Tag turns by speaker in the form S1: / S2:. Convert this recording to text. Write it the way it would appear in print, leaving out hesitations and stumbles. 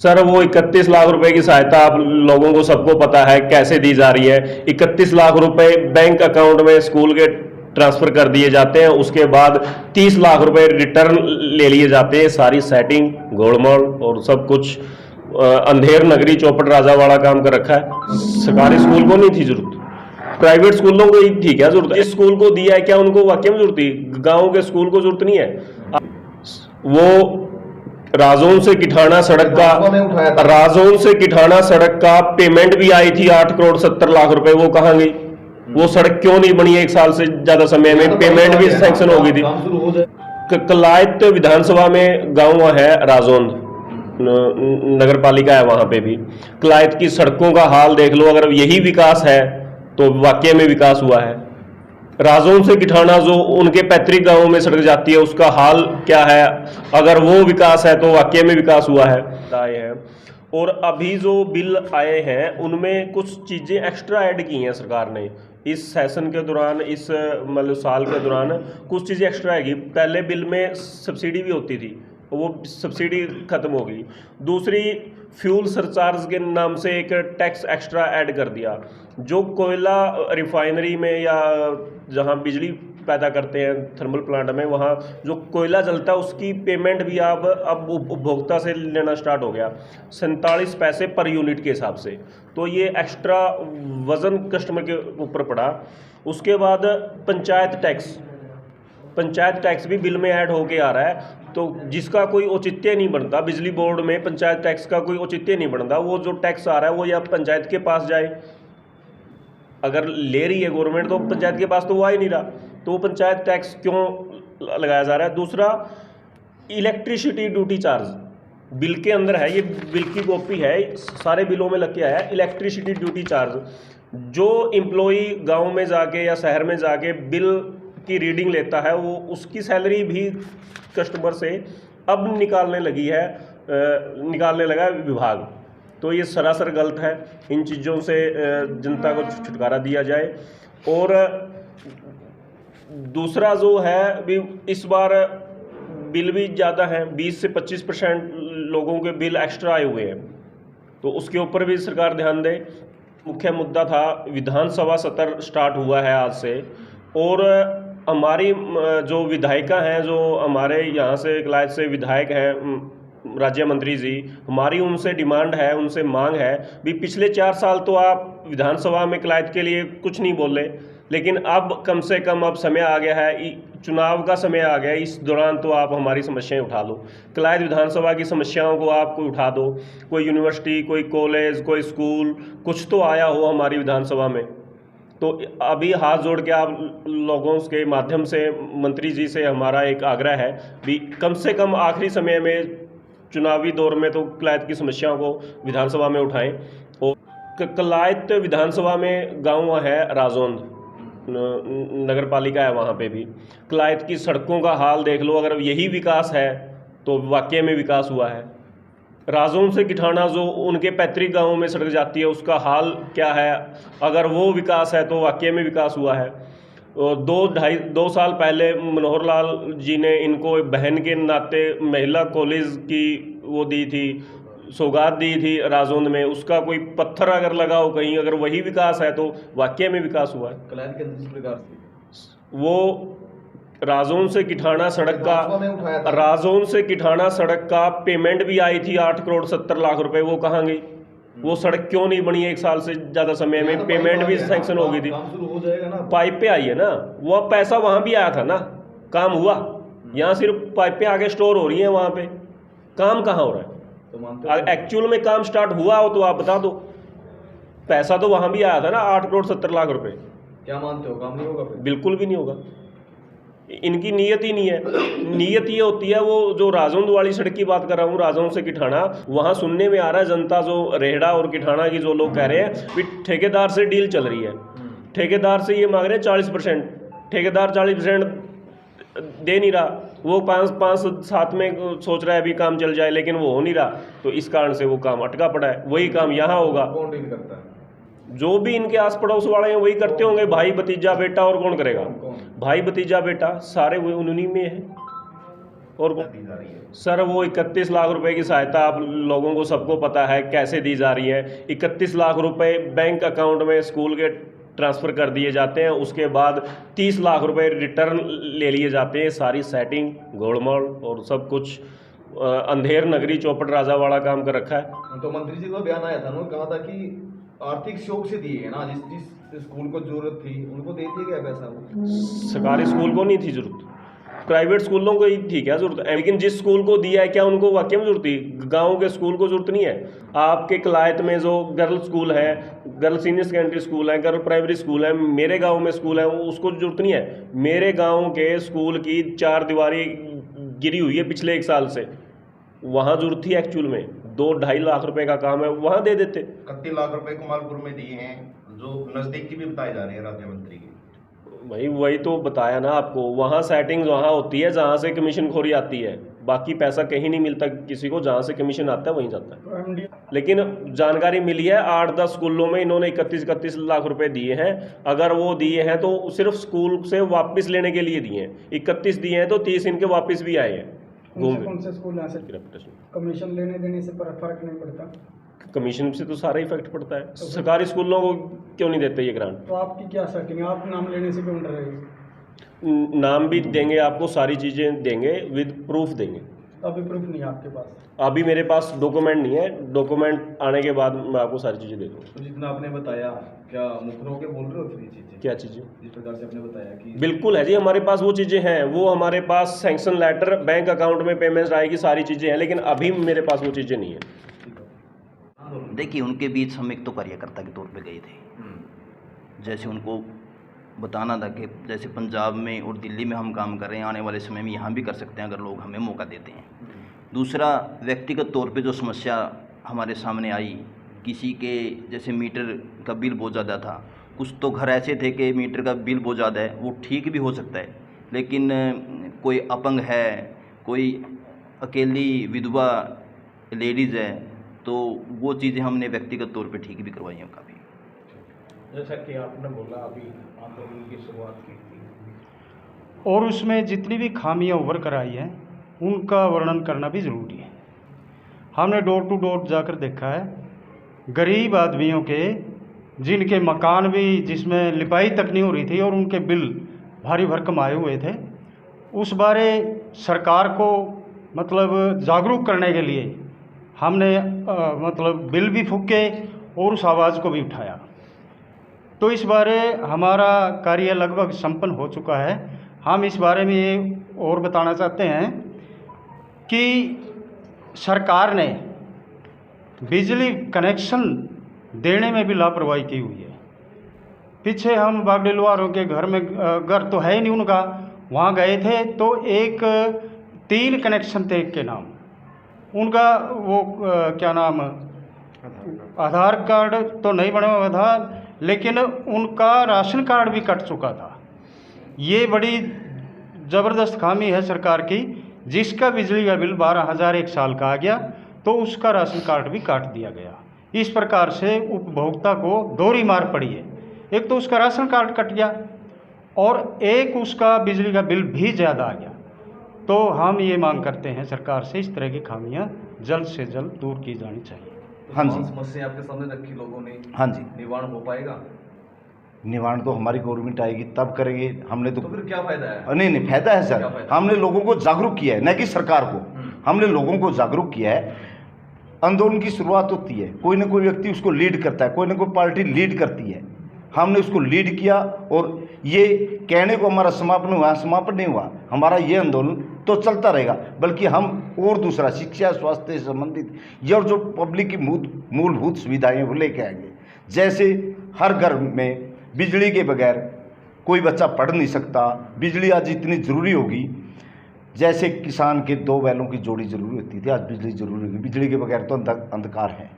S1: Sir वो 31 लाख रुपए की सहायता आप लोगों को सबको पता है कैसे दी जा रही है। 31 लाख रुपए बैंक अकाउंट में स्कूल के ट्रांसफर कर दिए जाते हैं, उसके बाद 30 लाख रुपए रिटर्न ले लिए जाते हैं। सारी सेटिंग गोलमाल और सब कुछ अंधेर नगरी चौपट राजा वाला काम कर रखा है। सरकारी स्कूल को नहीं थी जरूरत, प्राइवेट स्कूलों को ही थी क्या जरूरत? जिस स्कूल को दिया है क्या उनको वाकई में जरूरत थी? गाँव के स्कूल को जरूरत नहीं है। वो राजौन से किठाना सड़क का पेमेंट भी आई थी 8 करोड़ 70 लाख रुपए, वो कहाँ गई? वो सड़क क्यों नहीं बनी? 1 साल से ज्यादा समय में पेमेंट भी सैंक्शन हो गई थी। कलायत विधानसभा में गांव है राजौन, नगर पालिका है, वहां पे भी कलायत की सड़कों का हाल देख लो। अगर यही विकास है तो वाकई में विकास हुआ है। राजौन से किठाना जो उनके पैतृक गांवों में सड़क जाती है, उसका हाल क्या है? अगर वो विकास है तो वाकई में विकास हुआ है। आए हैं और अभी जो बिल आए हैं उनमें कुछ चीज़ें एक्स्ट्रा ऐड की हैं सरकार ने इस सेशन के दौरान, इस मतलब साल के दौरान कुछ चीज़ें एक्स्ट्रा आएगी। पहले बिल में सब्सिडी भी होती थी, वो सब्सिडी खत्म हो गई। दूसरी, फ्यूल सरचार्ज के नाम से एक टैक्स एक्स्ट्रा ऐड कर दिया। जो कोयला रिफाइनरी में या जहां बिजली पैदा करते हैं थर्मल प्लांट में, वहां जो कोयला जलता है उसकी पेमेंट भी अब उपभोक्ता से लेना स्टार्ट हो गया, 47 पैसे पर यूनिट के हिसाब से। तो ये एक्स्ट्रा वजन कस्टमर के ऊपर पड़ा। उसके बाद पंचायत टैक्स भी बिल में ऐड होके आ रहा है, तो जिसका कोई औचित्य नहीं बनता। बिजली बोर्ड में पंचायत टैक्स का कोई औचित्य नहीं बनता। वो जो टैक्स आ रहा है वो या पंचायत के पास जाए, अगर ले रही है गवर्नमेंट तो पंचायत के पास तो वो आ ही नहीं रहा, तो वो पंचायत टैक्स क्यों लगाया जा रहा है? दूसरा, इलेक्ट्रिसिटी ड्यूटी चार्ज बिल के अंदर है, ये बिल की कॉपी है, सारे बिलों में लग के आया है। इलेक्ट्रिसिटी ड्यूटी चार्ज, जो एम्प्लॉई गांव में जाके या शहर में जाके बिल की रीडिंग लेता है, वो उसकी सैलरी भी कस्टमर से अब निकालने लगा है विभाग। तो ये सरासर गलत है। इन चीज़ों से जनता को छुटकारा दिया जाए। और दूसरा जो है भी, इस बार बिल भी ज़्यादा हैं, 20 से 25% लोगों के बिल एक्स्ट्रा आए हुए हैं, तो उसके ऊपर भी सरकार ध्यान दे। मुख्य मुद्दा था विधानसभा सत्र स्टार्ट हुआ है आज से, और हमारी जो विधायिका हैं, जो हमारे यहाँ से कलायत से विधायक हैं राज्य मंत्री जी, हमारी उनसे डिमांड है, उनसे मांग है भी पिछले 4 साल तो आप विधानसभा में कलायत के लिए कुछ नहीं बोले, लेकिन अब कम से कम अब समय आ गया है, चुनाव का समय आ गया है, इस दौरान तो आप हमारी समस्याएं उठा लो। कलायत विधानसभा की समस्याओं को आप कोई उठा दो, कोई यूनिवर्सिटी, कोई कॉलेज, कोई स्कूल, कुछ तो आया हो हमारी विधानसभा में। तो अभी हाथ जोड़ के आप लोगों के माध्यम से मंत्री जी से हमारा एक आग्रह है भी कम से कम आखिरी समय में चुनावी दौर में तो कलायत की समस्याओं को विधानसभा में उठाएं। और कलायत विधानसभा में गांव है राजौन, नगर पालिका है, वहाँ पे भी कलायत की सड़कों का हाल देख लो। अगर यही विकास है तो वाकई में विकास हुआ है। राजौन से किठाना जो उनके पैतृक गांवों में सड़क जाती है, उसका हाल क्या है? अगर वो विकास है तो वाकई में विकास हुआ है। और 2 साल पहले मनोहर लाल जी ने इनको बहन के नाते महिला कॉलेज की वो दी थी, सौगात दी थी राजौन में, उसका कोई पत्थर अगर लगा हो कहीं, अगर वही विकास है तो वाकई में विकास हुआ है।
S2: कलायत के जिस प्रकार से
S1: वो राजौन से किठाना सड़क का पेमेंट भी आई थी 8 करोड़ 70 लाख रुपए, वो कहाँ गई? वो सड़क क्यों नहीं बनी? 1 साल से ज़्यादा समय में पेमेंट भी सैंक्शन हो गई थी।
S2: हो जाएगा ना,
S1: पाइपें आई है ना, वो पैसा वहाँ भी आया था ना, काम हुआ। यहाँ सिर्फ पाइपें आगे स्टोर हो रही हैं, वहाँ पे काम कहाँ हो रहा है? तो एक्चुअल में काम स्टार्ट हुआ हो तो आप बता दो। पैसा तो वहाँ भी आया था ना, 8 करोड़ 70 लाख रुपए।
S2: क्या मानते हो, काम नहीं होगा?
S1: बिल्कुल भी नहीं होगा। इनकी नीयत ही नहीं है। नीयत ये होती है, वो जो राजौंद वाली सड़क की बात कर रहा हूँ, राजौंद से किठाना, वहाँ सुनने में आ रहा है जनता, जो रेहड़ा और किठाना की जो लोग कह रहे हैं कि ठेकेदार से डील चल रही है, ठेकेदार से ये मांग रहे हैं 40%, ठेकेदार 40% दे नहीं रहा, वो 5-7 में सोच रहा है अभी काम चल जाए, लेकिन वो हो नहीं रहा, तो इस कारण से वो काम अटका पड़ा है। वही काम यहाँ होगा।
S2: कौन डील करता है?
S1: जो भी इनके आस पड़ोस वाले हैं वही करते होंगे, भाई भतीजा बेटा, और कौन करेगा? भाई भतीजा बेटा सारे वो उन्हीं में है। और सर वो 31 लाख रुपए की सहायता आप लोगों को सबको पता है कैसे दी जा रही है। 31 लाख रुपए बैंक अकाउंट में स्कूल के ट्रांसफ़र कर दिए जाते हैं, उसके बाद 30 लाख रुपए रिटर्न ले लिए जाते हैं। सारी सेटिंग गोलमाल और सब कुछ अंधेर नगरी चौपट राजा वाला काम कर रखा है।
S2: तो मंत्री जी का बयान आया था, उन्होंने कहा था कि आर्थिक सहयोग से दिए है ना, जिस स्कूल को जरूरत थी उनको दे दिया गया पैसा। वो
S1: सरकारी स्कूल को नहीं थी जरूरत, प्राइवेट स्कूलों को ही थी क्या जरूरत है। लेकिन जिस स्कूल को दिया है क्या उनको वाकई में जरूरत थी? गांव के स्कूल को जरूरत नहीं है। आपके कलायत में जो गर्ल स्कूल है, गर्ल सीनियर सेकेंडरी स्कूल है, गर्ल प्राइमरी स्कूल है, मेरे गांव में स्कूल है, उसको जरूरत नहीं है। मेरे गांव के स्कूल की 4 दीवारी गिरी हुई है पिछले 1 साल से, वहाँ जरूरत थी एक्चुअल में। 2-2.5 लाख रुपए का काम है, वहाँ दे देते।
S3: 31 लाख रुपए कमालपुर में दिए हैं, जो नजदीक की भी बताए जा रहे हैं राज्य मंत्री की।
S1: भाई वही तो बताया ना आपको, वहाँ सेटिंग वहाँ होती है जहाँ से कमीशन खोरी आती है। बाकी पैसा कहीं नहीं मिलता किसी को, जहाँ से कमीशन आता है वहीं जाता है। लेकिन जानकारी मिली है 8-10 स्कूलों में इन्होंने 31 लाख रुपए दिए हैं। अगर वो दिए हैं तो सिर्फ स्कूल से वापस लेने के लिए दिए हैं। 31 दिए हैं तो 30 इनके वापस भी आए हैं।
S4: कौन से स्कूल हैं सर? कमीशन लेने देने से फर्क नहीं पड़ता?
S1: कमीशन से तो सारा इफेक्ट पड़ता है। सरकारी स्कूलों को क्यों नहीं देते ये ग्रांट?
S4: तो आपकी क्या सेटिंग है? आप नाम लेने से क्यों डर रहे हैं?
S1: नाम भी देंगे आपको, सारी चीज़ें देंगे, विद प्रूफ देंगे।
S4: अभी प्रूफ नहीं है आपके पास?
S1: अभी मेरे पास डॉक्यूमेंट नहीं है, डॉक्यूमेंट आने के बाद मैं आपको सारी चीज़ें दे दूँगा।
S2: तो जितना आपने बताया, क्या मुखर होकर बोल रहे हो फिर ये चीज़ें?
S1: क्या चीज़ें?
S2: जिस प्रकार से आपने बताया कि
S1: बिल्कुल है जी, हमारे पास वो चीज़ें हैं। वो हमारे पास सैंक्शन लेटर, बैंक अकाउंट में पेमेंट्स आएगी, सारी चीज़ें हैं, लेकिन अभी मेरे पास वो चीज़ें नहीं है।
S5: देखिए, उनके बीच हम एक तो कार्यकर्ता के तौर पे गए थे। जैसे उनको बताना था कि जैसे पंजाब में और दिल्ली में हम काम कर रहे हैं, आने वाले समय में यहाँ भी कर सकते हैं अगर लोग हमें मौका देते हैं। दूसरा, व्यक्तिगत तौर पे जो समस्या हमारे सामने आई, किसी के जैसे मीटर का बिल बहुत ज़्यादा था, कुछ तो घर ऐसे थे कि मीटर का बिल बहुत ज़्यादा है, वो ठीक भी हो सकता है, लेकिन कोई अपंग है, कोई अकेली विधवा लेडीज़ है, तो वो चीज़ें हमने व्यक्तिगत तौर पे ठीक भी करवाई हैं काफ़ी।
S6: जैसा कि आपने बोला अभी आंदोलन की शुरुआत की थी,
S4: और उसमें जितनी भी खामियां उभर कर आई हैं उनका वर्णन करना भी ज़रूरी है। हमने डोर टू डोर जाकर देखा है, गरीब आदमियों के जिनके मकान भी जिसमें लिपाई तक नहीं हो रही थी और उनके बिल भारी भरकम आए हुए थे, उस बारे सरकार को मतलब जागरूक करने के लिए हमने मतलब बिल भी फूके और उस आवाज़ को भी उठाया। तो इस बारे हमारा कार्य लगभग संपन्न हो चुका है। हम इस बारे में ये और बताना चाहते हैं कि सरकार ने बिजली कनेक्शन देने में भी लापरवाही की हुई है। पीछे हम बागडिलवारों के घर में, घर तो है ही नहीं उनका, वहाँ गए थे तो 3 कनेक्शन थे एक के नाम, उनका वो क्या नाम, आधार कार्ड तो नहीं बना हुआ था, लेकिन उनका राशन कार्ड भी कट चुका था। ये बड़ी ज़बरदस्त खामी है सरकार की। जिसका बिजली का बिल 12,000 एक साल का आ गया तो उसका राशन कार्ड भी काट दिया गया। इस प्रकार से उपभोक्ता को दोहरी मार पड़ी है। एक तो उसका राशन कार्ड कट गया और एक उसका बिजली का बिल भी ज़्यादा आ गया। तो हम ये मांग करते हैं सरकार से, इस तरह की खामियां जल्द से जल्द दूर की जानी चाहिए।
S3: हाँ जी।
S2: समस्या आपके सामने रखी लोगों ने,
S3: हाँ जी,
S2: निवारण हो पाएगा?
S3: निवारण तो हमारी गवर्नमेंट आएगी तब करेंगे। हमने तो
S2: फिर क्या फायदा है?
S3: नहीं, फायदा है
S2: क्या
S3: सर।
S2: फायदा?
S3: हमने लोगों को जागरूक किया है, न कि सरकार को। हमने लोगों को जागरूक किया है। आंदोलन की शुरुआत होती है, कोई ना कोई व्यक्ति उसको लीड करता है, कोई ना कोई पार्टी लीड करती है। हमने उसको लीड किया और ये कहने को हमारा समापन हुआ, समापन नहीं हुआ। हमारा ये आंदोलन तो चलता रहेगा, बल्कि हम और दूसरा शिक्षा, स्वास्थ्य से संबंधित ये और जो पब्लिक की मूलभूत सुविधाएं वो लेके आएंगे। जैसे हर घर में बिजली के बगैर कोई बच्चा पढ़ नहीं सकता, बिजली आज इतनी ज़रूरी होगी। जैसे किसान के 2 बैलों की जोड़ी ज़रूरी होती थी, आज बिजली ज़रूरी होगी। बिजली के बगैर तो अंधकार है।